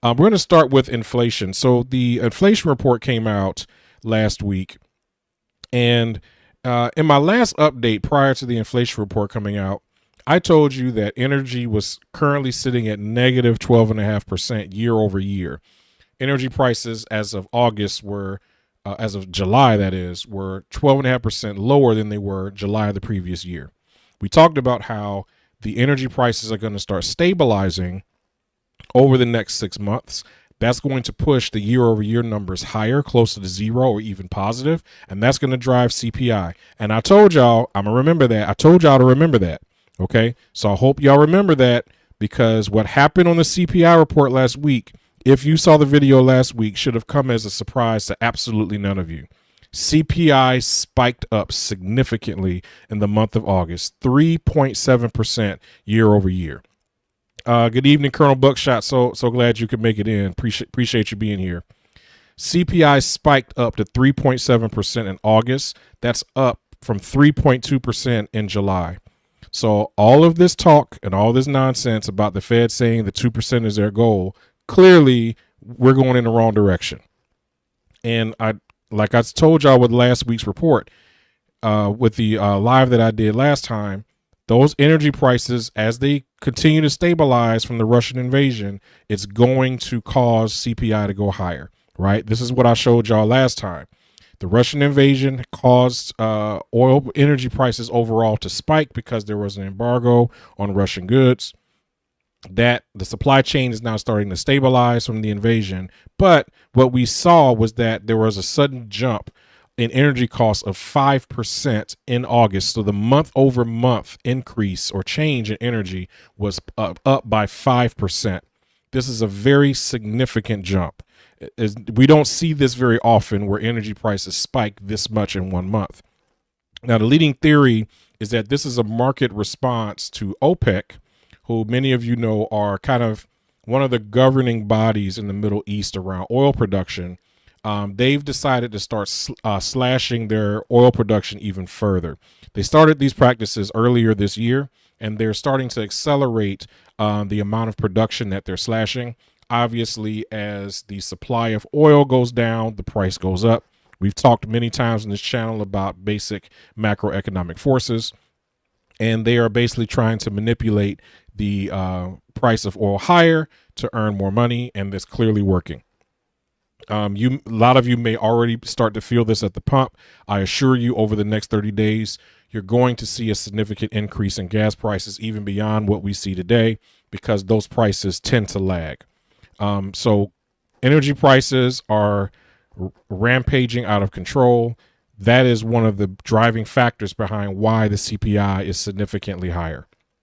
We're going to start with inflation. So the inflation report came out last week, and in my last update prior to the inflation report coming out, I told you that energy was currently sitting at negative 12.5% year over year. Energy prices as of August were, as of July, that is, were 12.5% lower than they were July of the previous year. We talked about how the energy prices are going to start stabilizing over the next 6 months. That's going to push the year over year numbers higher, closer to zero or even positive, and that's going to drive CPI. And I told y'all, I'm going to remember that. I told y'all to remember that. Okay. So I hope y'all remember that, because what happened on the CPI report last week, if you saw the video last week, should have come as a surprise to absolutely none of you. CPI spiked up significantly in the month of August, 3.7% year over year. Good evening, Colonel Buckshot. So glad you could make it in. Appreciate you being here. CPI spiked up to 3.7% in August. That's up from 3.2% in July. So all of this talk and all this nonsense about the Fed saying the 2% is their goal, clearly we're going in the wrong direction. And like I told y'all with last week's report, with the live that I did last time, those energy prices, as they continue to stabilize from the Russian invasion, it's going to cause CPI to go higher, right? This is what I showed y'all last time. The Russian invasion caused oil energy prices overall to spike because there was an embargo on Russian goods. That the supply chain is now starting to stabilize from the invasion. But what we saw was that there was a sudden jump in energy costs of 5% in August. So the month over month increase or change in energy was up by 5%. This is a very significant jump. We don't see this very often, where energy prices spike this much in 1 month. Now, the leading theory is that this is a market response to OPEC, who many of you know are kind of one of the governing bodies in the Middle East around oil production. They've decided to start slashing their oil production even further. They started these practices earlier this year, and they're starting to accelerate the amount of production that they're slashing. Obviously, as the supply of oil goes down, the price goes up. We've talked many times on this channel about basic macroeconomic forces, and they are basically trying to manipulate the price of oil higher to earn more money, and that's clearly working. A lot of you may already start to feel this at the pump. I assure you, over the next 30 days, you're going to see a significant increase in gas prices, even beyond what we see today, because those prices tend to lag. So energy prices are rampaging out of control. That is one of the driving factors behind why the CPI is significantly higher.